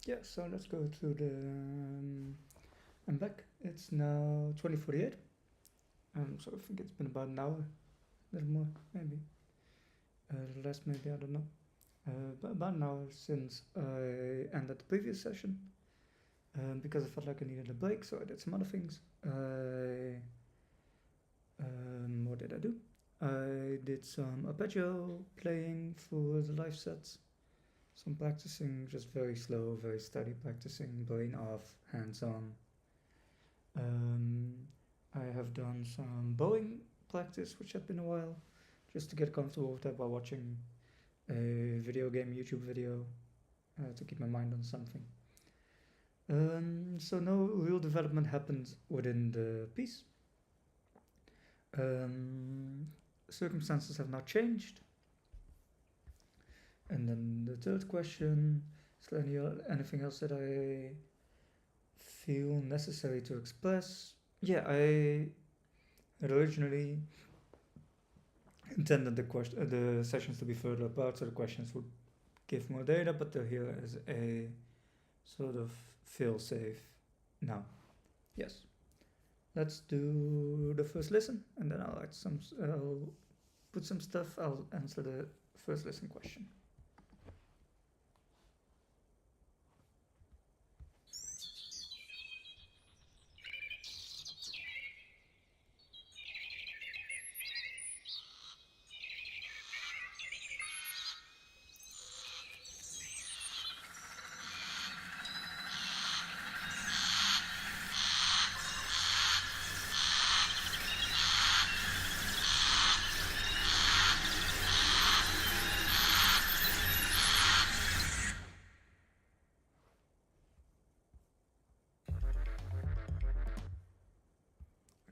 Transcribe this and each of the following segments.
Yeah, so let's go to the. I'm back. It's now 20:48. So I think it's been about an hour, a little more, maybe. Less, maybe, I don't know. But about an hour since I ended the previous session. Because I felt like I needed a break, so I did some other things. What did I do? I did some arpeggio playing for the live sets. Some practicing, just very slow, very steady practicing, brain off, hands on. Um, I have done some bowing practice, which had been a while, just to get comfortable with that while watching a video game YouTube video to keep my mind on something. So no real development happened within the piece. Um, Circumstances have not changed. And then the third question: is there anything else that I feel necessary to express? Yeah, I had originally intended the sessions to be further apart, so the questions would give more data, but they're here as a sort of fail-safe. Now, yes, let's do the first listen, and then I'll put some stuff. I'll answer the first listen question.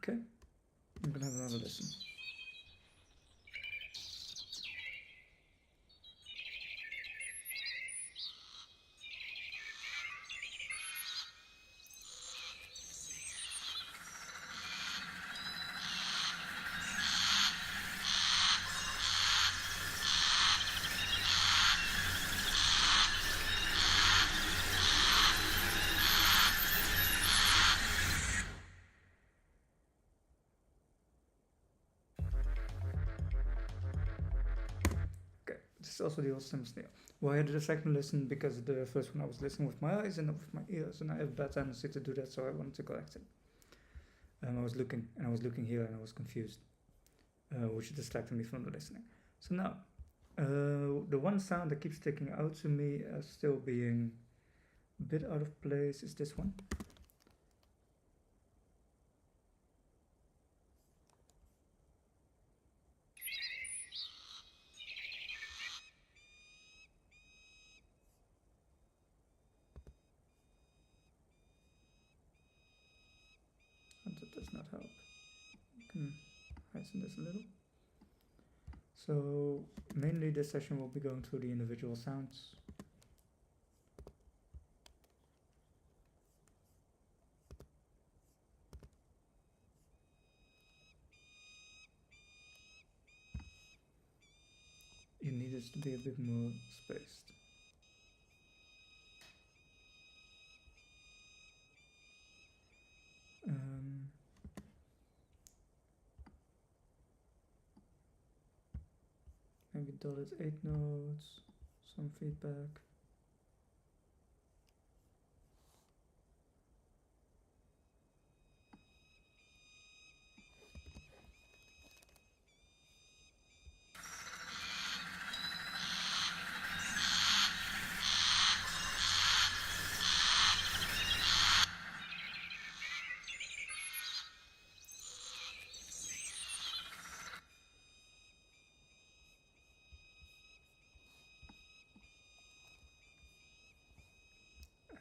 Okay, I'm gonna have another listen. Okay, this is also the old Sim snail. Why I did a second listen? Because the first one I was listening with my eyes and not with my ears, and I have a bad tendency to do that, so I wanted to correct it. I was looking here, and I was confused, which distracted me from the listening. So now, the one sound that keeps sticking out to me as still being a bit out of place is this one. And that does not help. I can heighten this a little. So mainly this session will be going through the individual sounds. It needs to be a bit more spaced. Maybe dotted 8 notes, some feedback.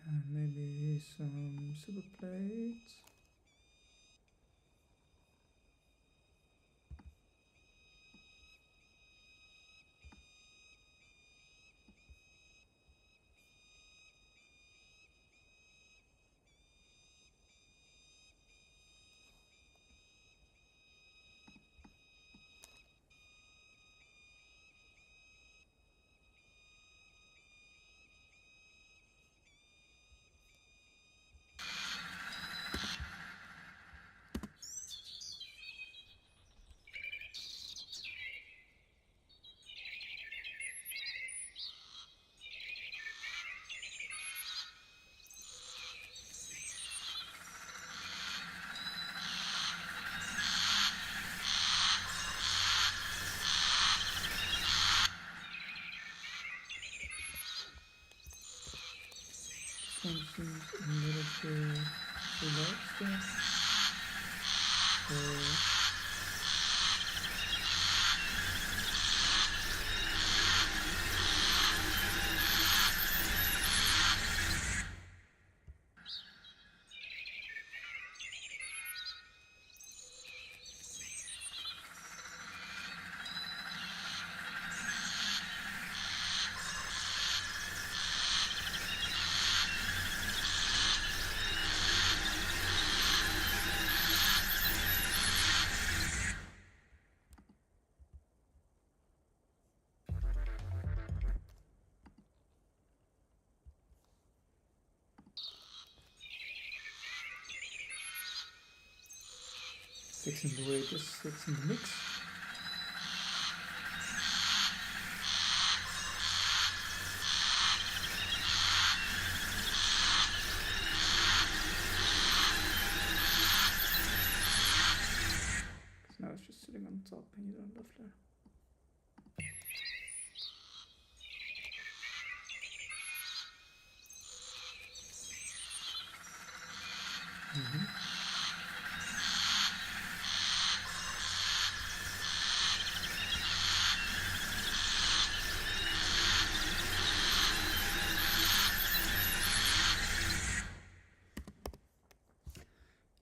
And maybe some super plates. seems a little bit too loud still. So 6 in the way, just 6 in the mix. Because now it's just sitting on top and you don't left there.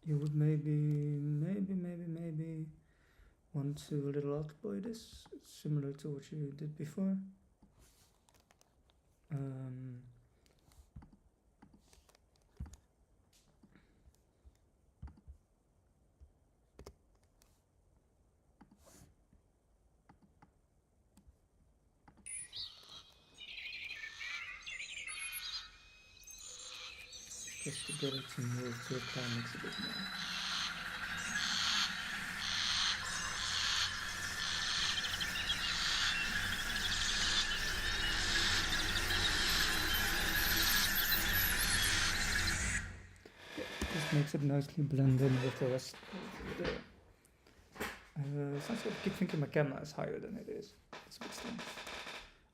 You would maybe want to a little outboy this, similar to what you did before. Just to get it to move to a climax a bit more. This makes it nicely blend in with the rest of the... sounds like I keep thinking my camera is higher than it is. It's a bit strange.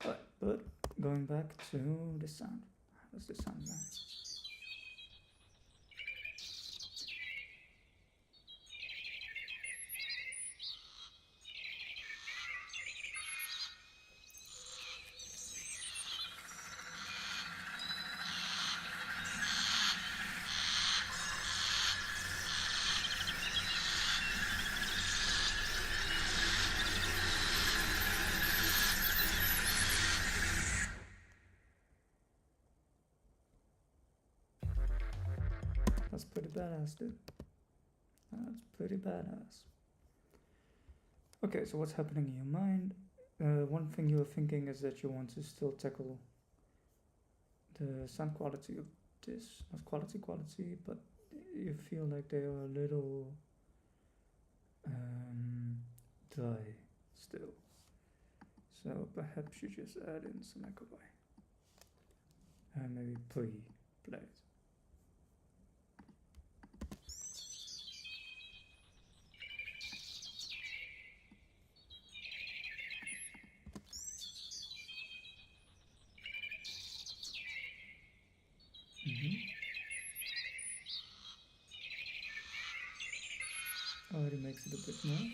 Alright, but going back to the sound. How's the sound now? That's pretty badass, dude. That's pretty badass. Okay, so what's happening in your mind? One thing you're thinking is that you want to still tackle the sound quality of this. Not quality, but you feel like they are a little dry still. So perhaps you just add in some echo and maybe pre-play it. Already makes it a bit more.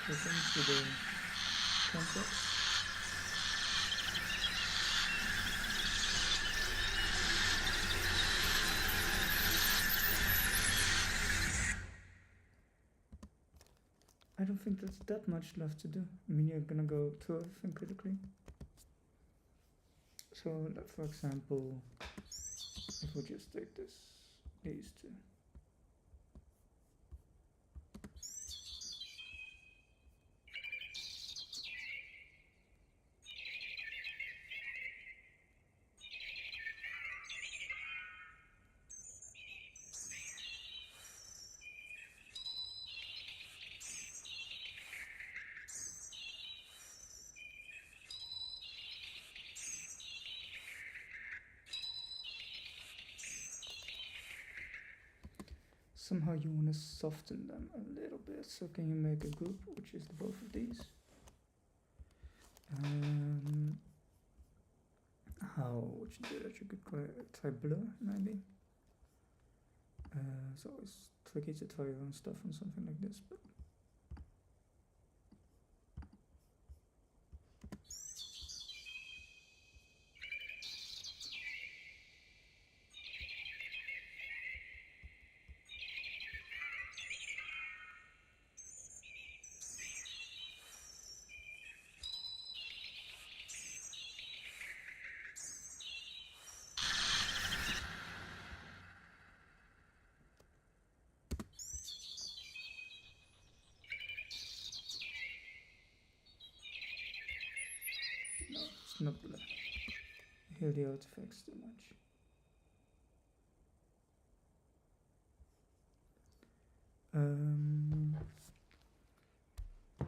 Listen to the context. I don't think there's that much left to do. I mean, you're gonna go through everything critically. So, for example, if we just take these two. Somehow you want to soften them a little bit, so can you make a group which is both of these? how would you do that? You could try blur, maybe. It's always tricky to try your own stuff on something like this, but no, it's not blur. Hear the artifacts too much.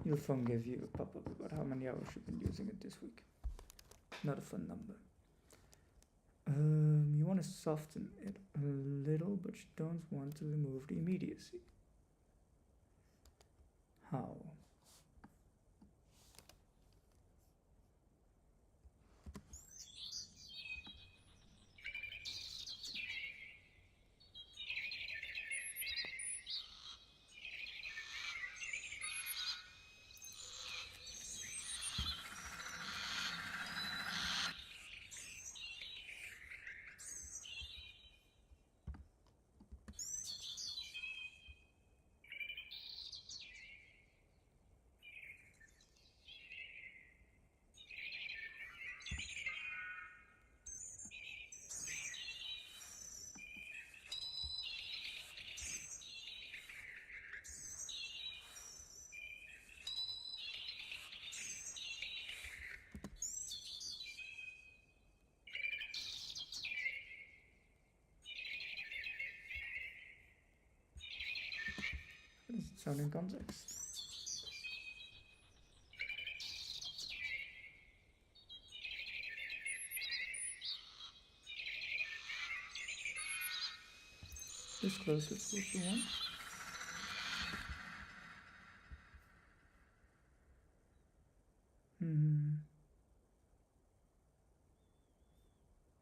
Your phone gave you a pop-up about how many hours you've been using it this week. Not a fun number. You want to soften it a little, but you don't want to remove the immediacy. How? How does it sound in context? This closer to what you want.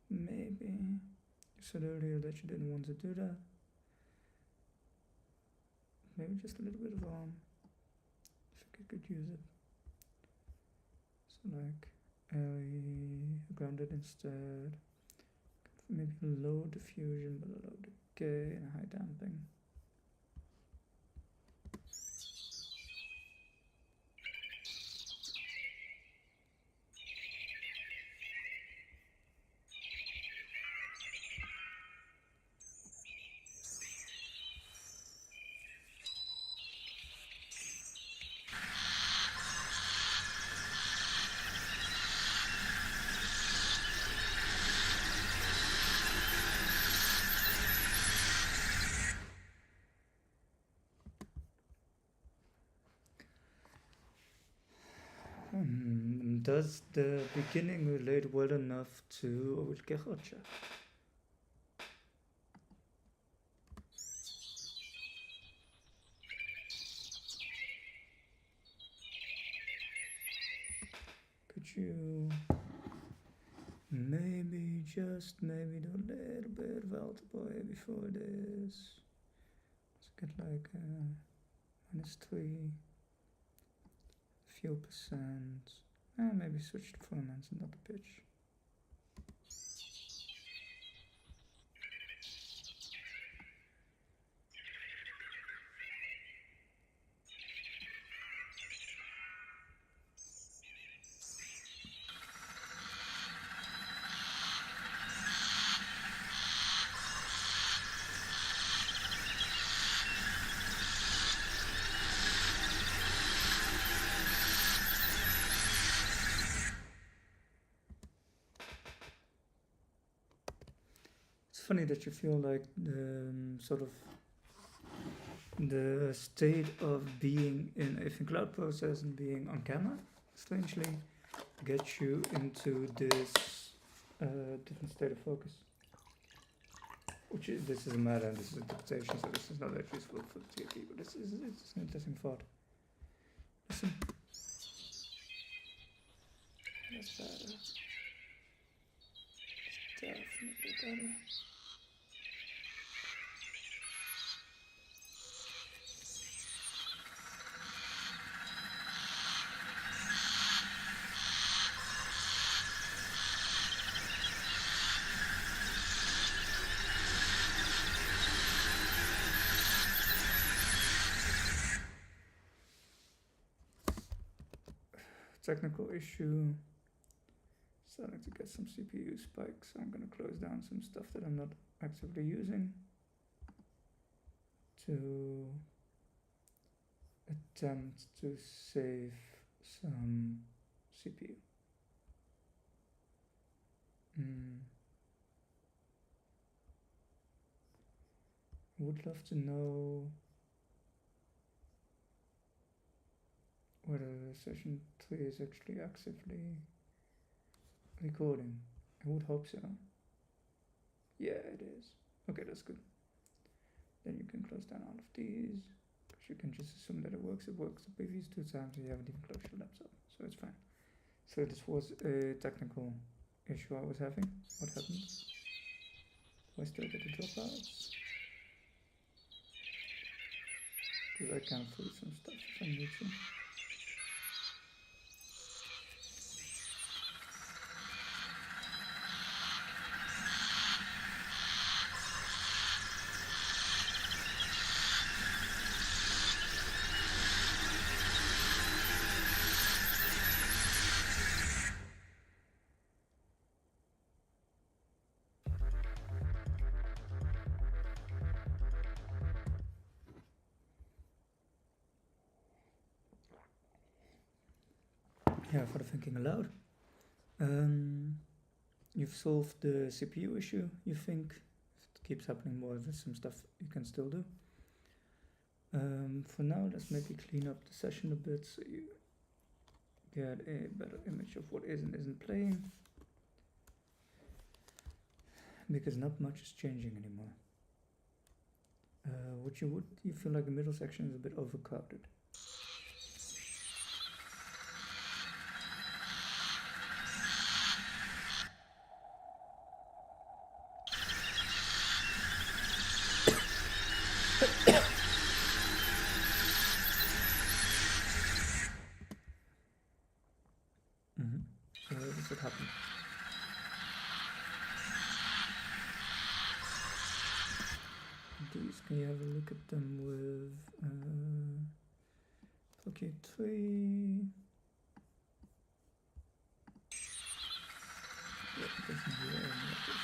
Maybe you said earlier that you didn't want to do that. Maybe just a little bit of if I could use it. So like grounded instead. Maybe low diffusion but a low decay and high damping. Does the beginning relate well enough to الكخرجة? Could you maybe just maybe do a little bit of algebra before this? Let's get like -3, a few percent. Maybe switch to filaments and not the pitch. Funny that you feel like the sort of the state of being in a thin cloud process and being on camera strangely gets you into this different state of focus. Which is, this is a matter and this is interpretation, so this is not that useful for the TFT, but it's an interesting thought. Listen. That's better. definitely better. Technical issue. Starting to get some CPU spikes. I'm gonna close down some stuff that I'm not actively using to attempt to save some CPU. Would love to know whether session 3 is actually actively recording. I would hope so. Yeah, it is. Okay, that's good. Then you can close down all of these, because you can just assume that it works. It works the previous 2 times and you haven't even closed your laptop, so it's fine. So this was a technical issue I was having. What happened? Do I still get the dropouts? Because I can freeze some stuff if I need to. Yeah, for the thinking aloud. You've solved the CPU issue, you think? If it keeps happening more, there's some stuff you can still do. For now, let's maybe clean up the session a bit so you get a better image of what is and isn't playing. Because not much is changing anymore. You feel like the middle section is a bit overcrowded. So where does it happen? These, can you have a look at them with okay, 3. Yeah, it doesn't do any of this.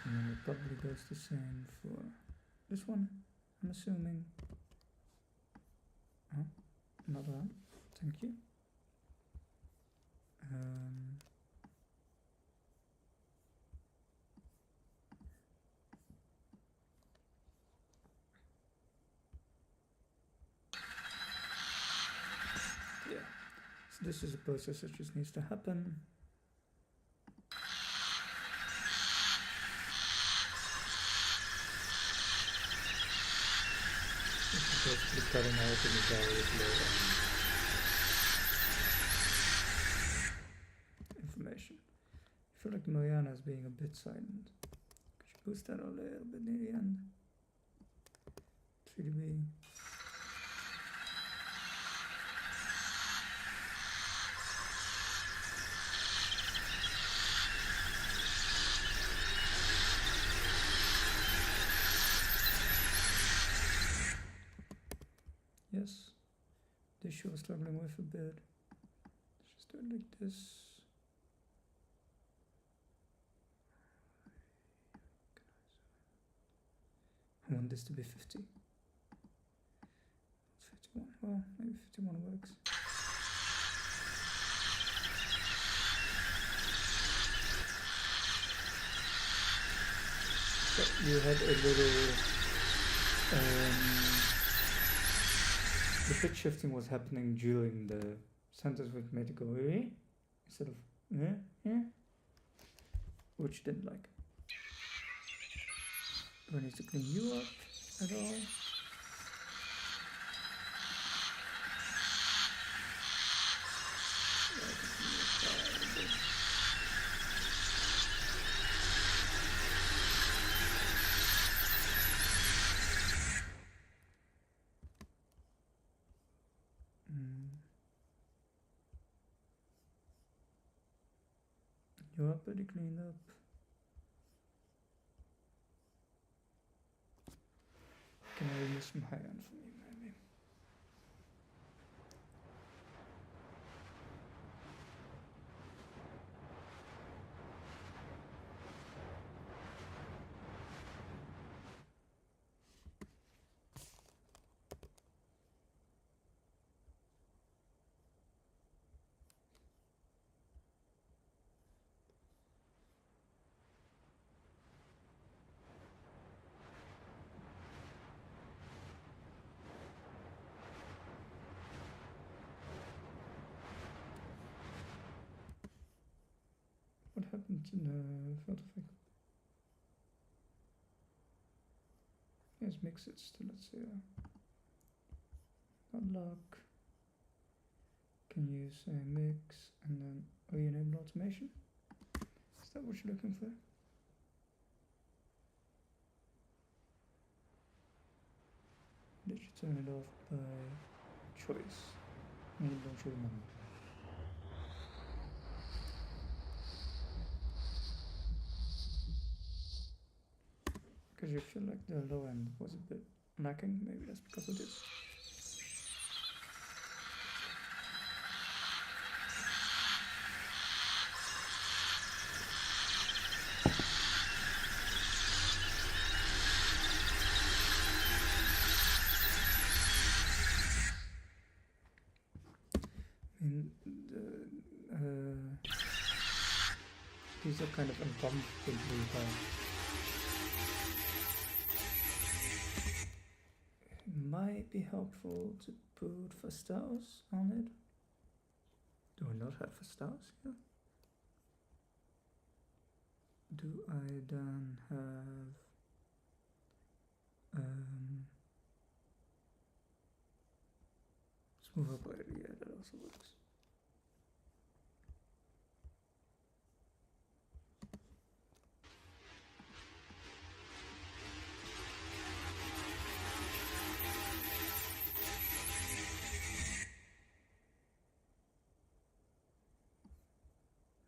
And then it probably goes the same for this one, I'm assuming. Oh, not allowed. Thank you. Yeah, so this is a process that just needs to happen. Basically cutting out the various information. I feel like Mariana is being a bit silent. Could you boost that a little bit near the end? 3dB. Yes, this show is struggling with a bit. Let's just do it like this. I want this to be 50. It's 51. Well, maybe 51 works. So you had a little. The pitch shifting was happening during the sentence, which made it go instead of which didn't like. Do I need to clean you up at all? You are pretty cleaned up. Can I remove some high end from you, maybe? What happened to the filter fig? Yes, mix it still, let's see. Unlock. Can you say mix and then enable automation? Is that what you're looking for? Did you turn it off by choice? Maybe don't you remember? Because you feel like the low end was a bit lacking, maybe that's because of this. I mean, these are kind of uncomfortably high. It might be helpful to put Fastaos on it. Do I not have Fastaos here? Do I then have smooth operator? Yeah, that also works.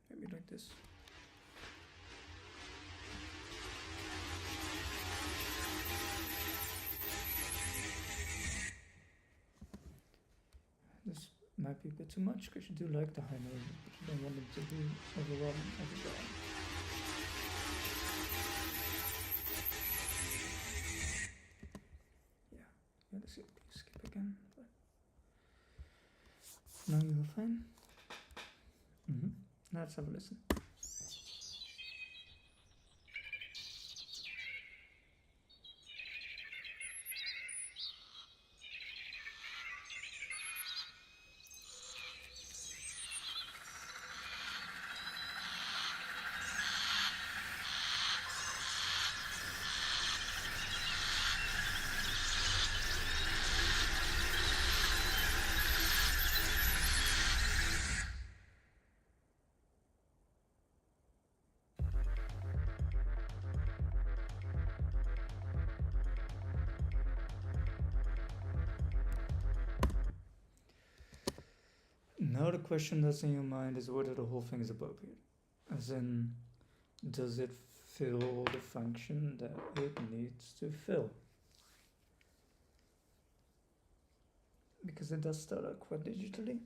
Maybe like this. This might be a bit too much because you do like the high noises, but you don't want them to be overwhelming overdrawn. Yeah, let's skip again. But now you are fine. Now let's have a listen. Now the question that's in your mind is whether the whole thing is appropriate. As in, does it fill the function that it needs to fill? Because it does start out quite digitally.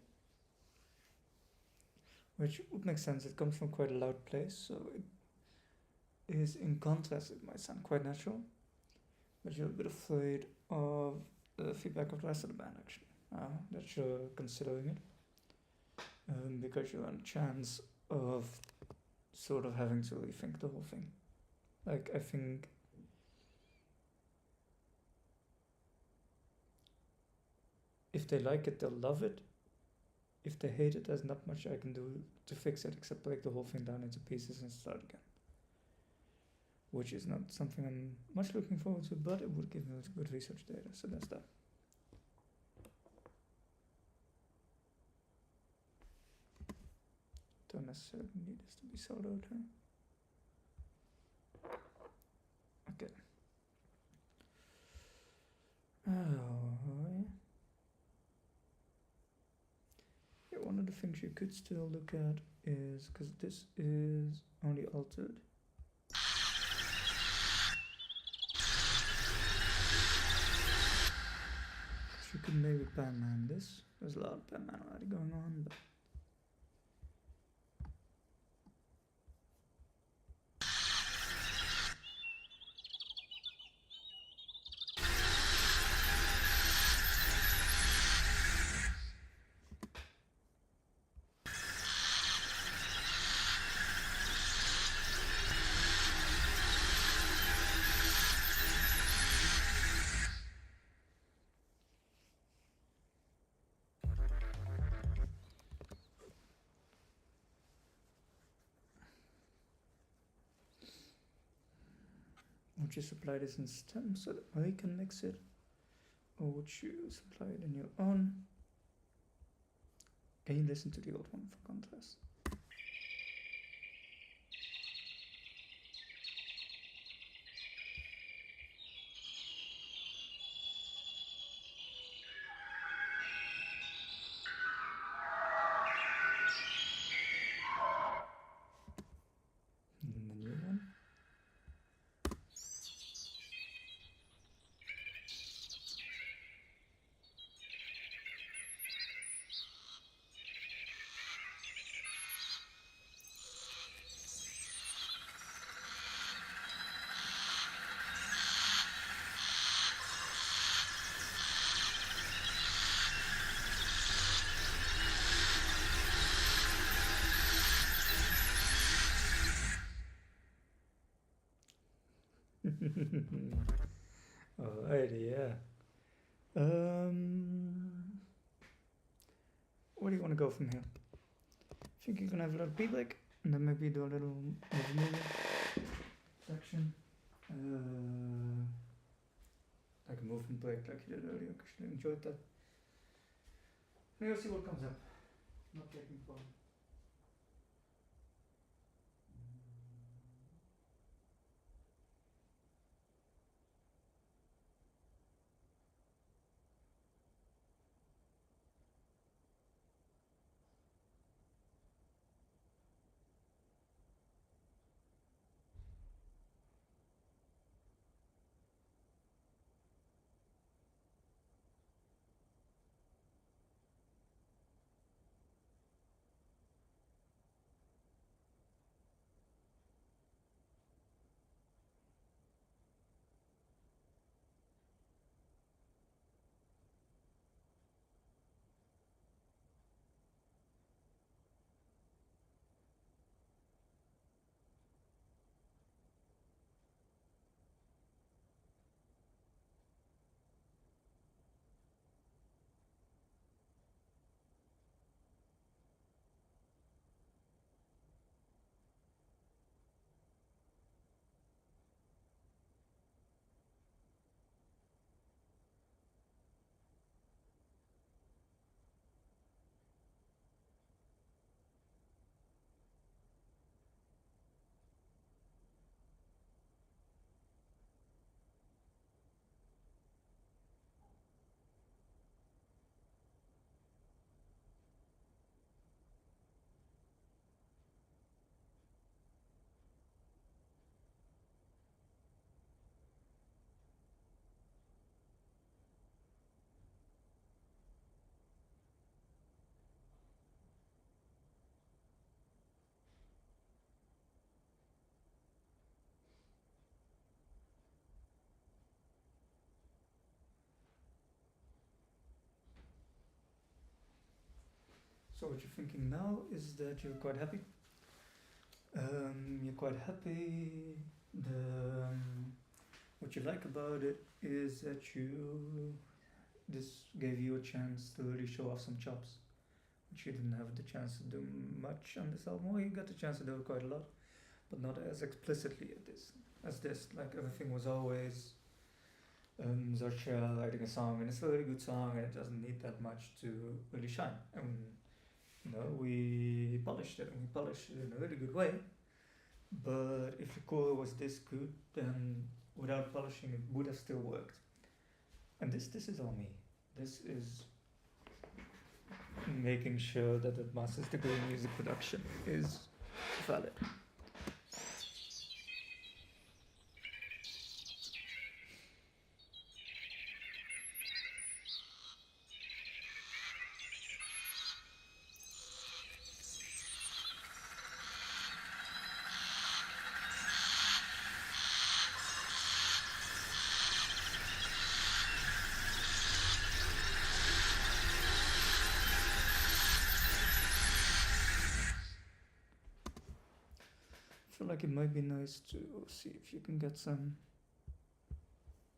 Which would make sense, it comes from quite a loud place, so it is, in contrast, it might sound quite natural. But you're a bit afraid of the feedback of the rest of the band, actually, that you're considering it. Because you're on a chance of sort of having to rethink the whole thing. Like, I think if they like it, they'll love it. If they hate it, there's not much I can do to fix it except break the whole thing down into pieces and start again. Which is not something I'm much looking forward to, but it would give me good research data, so that's that. Don't necessarily need this to be soloed, huh? Okay. Yeah, one of the things you could still look at is, because this is only altered. So you could maybe pan-man this. There's a lot of pan-man already going on, but would you supply this in stem so that I can mix it? Or would you supply it in your own? Can you listen to the old one for contrast? And the new one. Alrighty, yeah. Where do you want to go from here? I think you can have a little feedback, and then maybe do a little review section. Like a movement break, like you did earlier, because you enjoyed that. Maybe we'll see what comes up. Not taking fun. So what you're thinking now is that you're quite happy. You're quite happy. What you like about it is that this gave you a chance to really show off some chops, which you didn't have the chance to do much on this album. Well, you got the chance to do it quite a lot, but not as explicitly as this. Like everything was always Zarcha writing a song, and it's a really good song, and it doesn't need that much to really shine. And we polished it, and we polished it in a really good way. But if the core was this good, then without polishing it would have still worked. And this is all me. This is making sure that the master's degree in music production is valid. I feel like it might be nice to see if you can get some.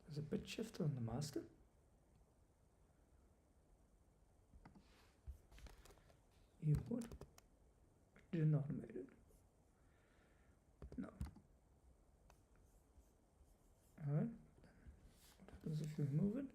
There's a pitch shifter on the master. You would. I didn't automate it. No. Alright. What happens if you remove it?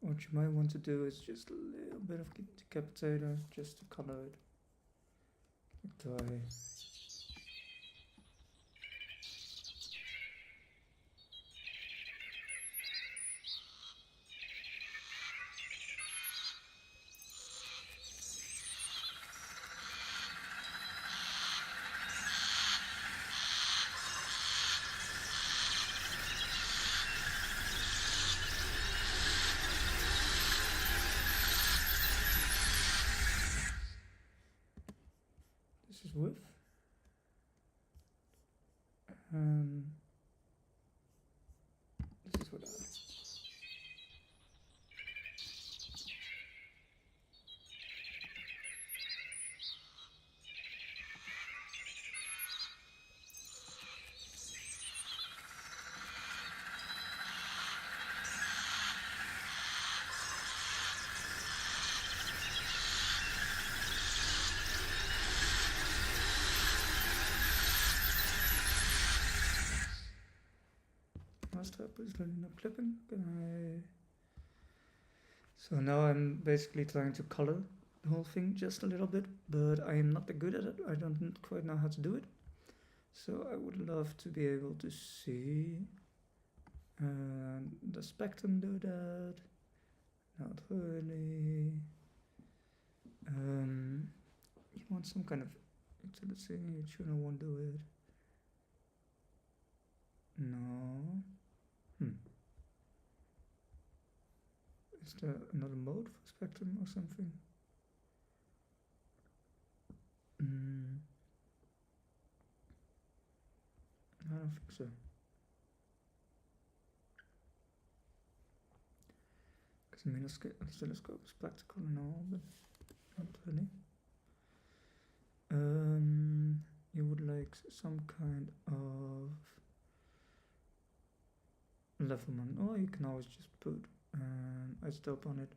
What you might want to do is just a little bit of decapitator just to color it. Dry. This is width. This is what I. Master is really not clipping. So now I'm basically trying to color the whole thing just a little bit, but I am not that good at it. I don't quite know how to do it. So I would love to be able to see the spectrum do that. Not really. You want some kind of utility, you shouldn't want to do it. No. Is there another mode for spectrum or something? I don't think so. Because the oscilloscope is practical and all, but not really. You would like some kind of levelman. Oh, you can always just put isotope on it.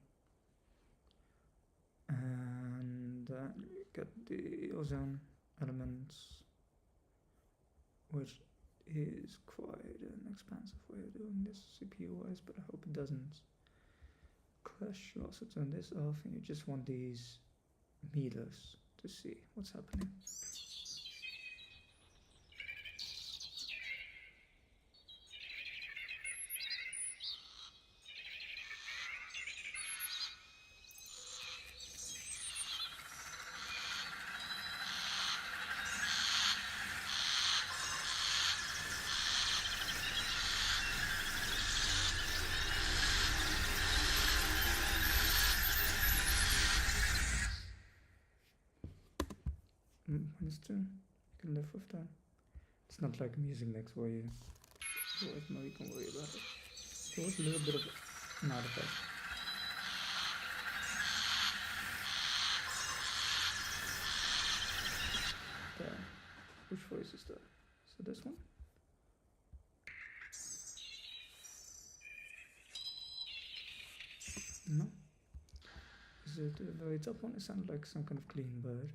And you get the ozone elements, which is quite an expansive way of doing this CPU-wise, but I hope it doesn't crash. You also turn this off, and you just want these meters to see what's happening. -2, you can live with that. It's not like a music mix where you always know you can worry about it. There was a little bit of an artifact. There. Which voice is that? So this one? No. because the very top one, it sounded like some kind of clean bird.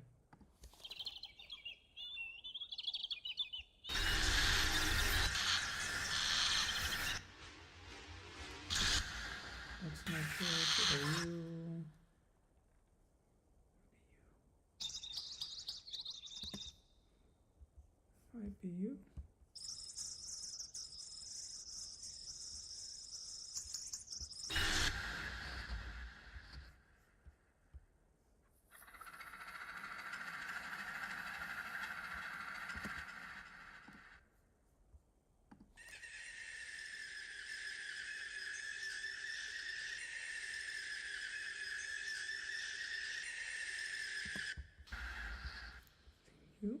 That's not good. What are you? Might be you. You?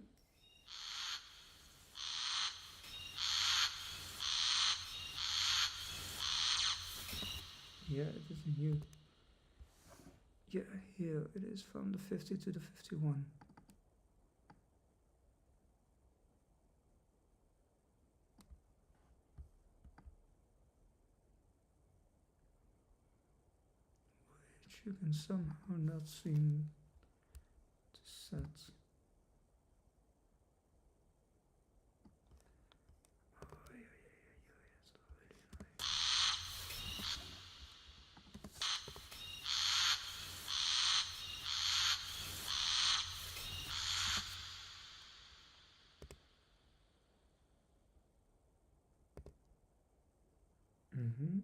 Yeah, it isn't you. Yeah, here it is from the 50 to the 51. Which you can somehow not seem to set. Mm-hmm.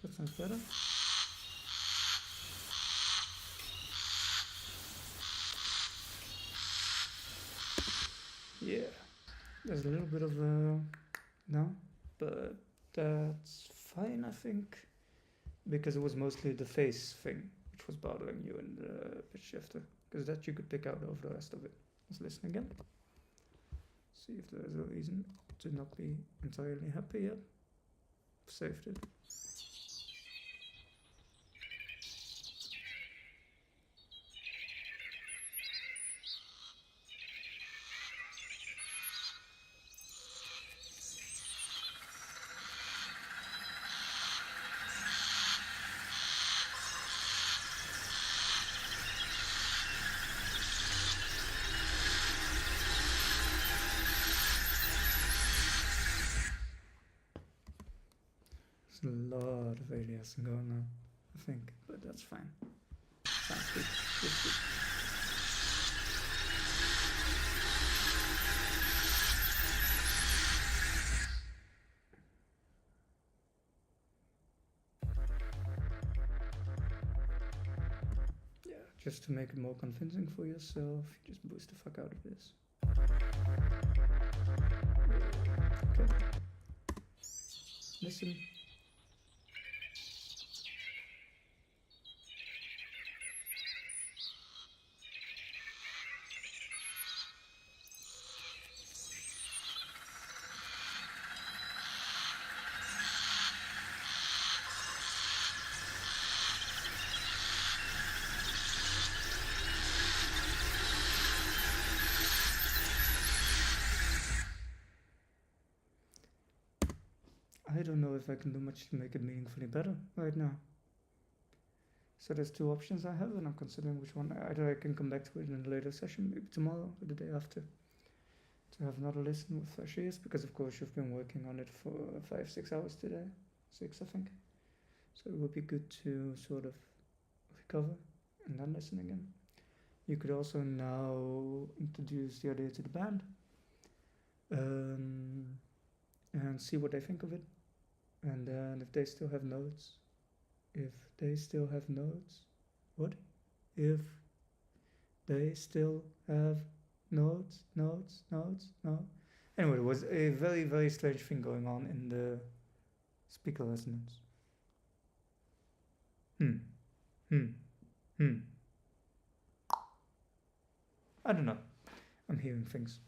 That sounds better. Yeah, there's a little bit of no, but that's fine, I think, because it was mostly the face thing which was bothering you in the pitch shifter, because that you could pick out over the rest of it. Let's listen again. See if there's a reason to not be entirely happy yet. Saved it. There's a lot of aliasing going on, I think, but that's fine. Sounds good. Good, good. Yeah, just to make it more convincing for yourself, you just boost the fuck out of this. Okay. Listen. I don't know if I can do much to make it meaningfully better right now. So there's two options I have, and I'm considering which one. Either I can come back to it in a later session, maybe tomorrow or the day after, to have another listen with fresh ears, because of course you've been working on it for 5-6 hours today, 6 I think. So it would be good to sort of recover and then listen again. You could also now introduce the idea to the band, and see what they think of it. And then if they still have notes, what? If they still have notes, no. Anyway, there was a very, very strange thing going on in the speaker resonance. Hmm. I don't know. I'm hearing things.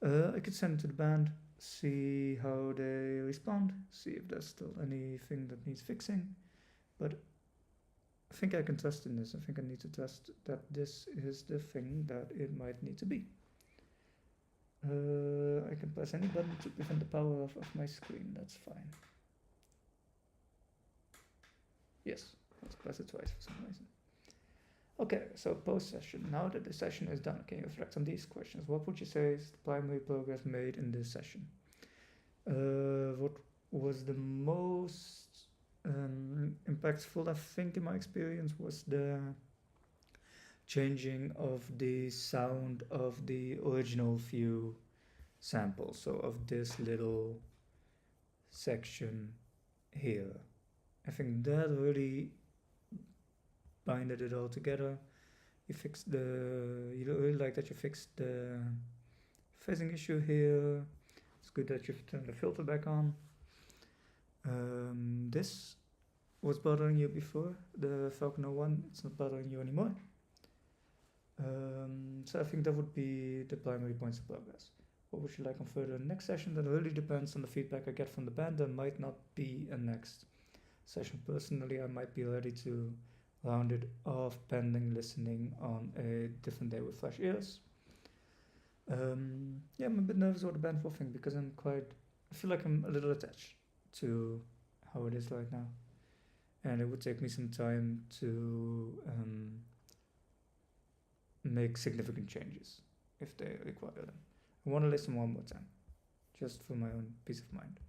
I could send it to the band, see how they respond, see if there's still anything that needs fixing. But I think I can trust in this. I think I need to trust that this is the thing that it might need to be. I can press any button to prevent the power off of my screen. That's fine. Yes, let's press it twice for some reason. Okay, so post-session. Now that the session is done, can you reflect on these questions? What would you say is the primary progress made in this session? What was the most impactful, I think, in my experience, was the changing of the sound of the original few samples. So of this little section here. I think that really binded it all together. You really like that you fixed the phasing issue here. It's good that you've turned the filter back on. This was bothering you before, the Falcon 01, it's not bothering you anymore. So I think that would be the primary points of progress. What would you like on further next session? That really depends on the feedback I get from the band. There might not be a next session. Personally, I might be ready to round it off pending listening on a different day with fresh ears. Yeah, I'm a bit nervous what the band will think because I feel like I'm a little attached to how it is right now. And it would take me some time to make significant changes if they require them. I want to listen one more time, just for my own peace of mind.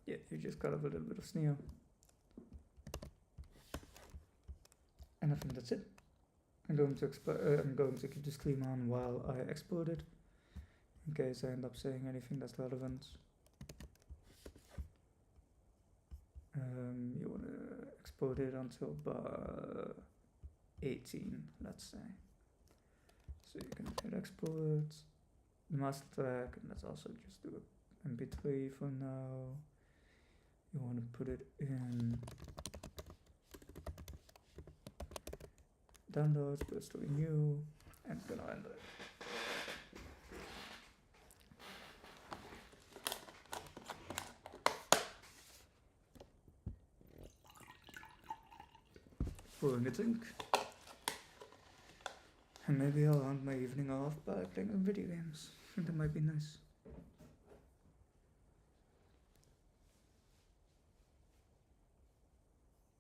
Yeah, you just got a little bit of sneer. And I think that's it. I'm going to keep the screen on while I export it, in case I end up saying anything that's relevant. You want to export it until bar 18, let's say. So you can hit export, the master track, and let's also just do a MP3 for now. You want to put it in downloads, BirdStory new, and it's gonna render it. Pouring a drink. And maybe I'll round my evening off by playing some video games. I think that might be nice.